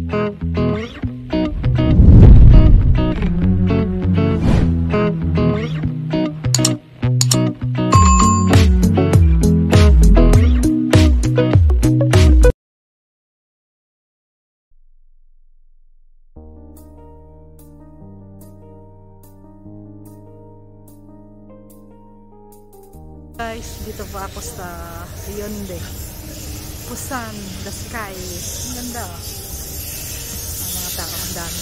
Guys, dito pa ako sa Hyundai Busan, the sky. Ang ganda. Ang mga tao, ang dami.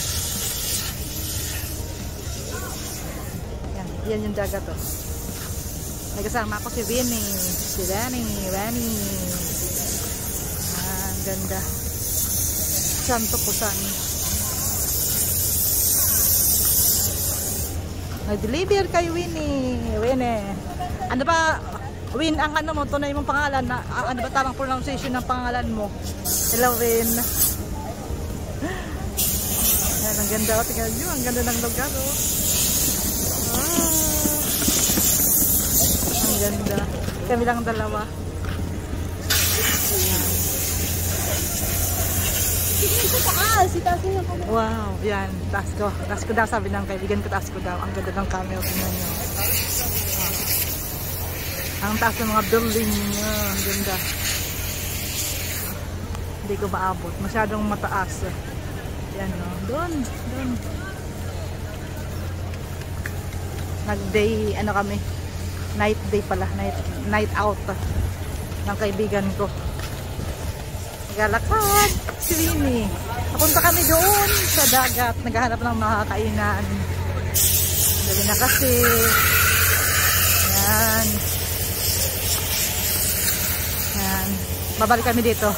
Yan yung dagat to. May kasama ako si Winnie. Si Rani. Ang ganda. Santo Busan. Nag-deliver kay Winnie. Ano ba, Win, ang ano mo, tunay mong pangalan, na, ano ba tamang pronunciation ng pangalan mo? Hello, Win. Yan, ang ganda. Tingnan nyo, ang ganda ng lugar, oh. Ang ganda. Kami lang dalawa. Wow, yan. Taas ko daw, sabi ng kaibigan ko, taas ko daw. Ang ganda ng camera, tingnan nyo. Ang taas ng mga building niya, ang ganda. Hindi ko maabot, masyadong mataas. Yan, no? Doon. Nag-day, ano kami, night day pala, night out ng kaibigan ko. Galakad, si Winnie. Napunta kami doon sa dagat, naghahanap ng mga kainan. Dali na kasi. Yan. Babalik kami dito.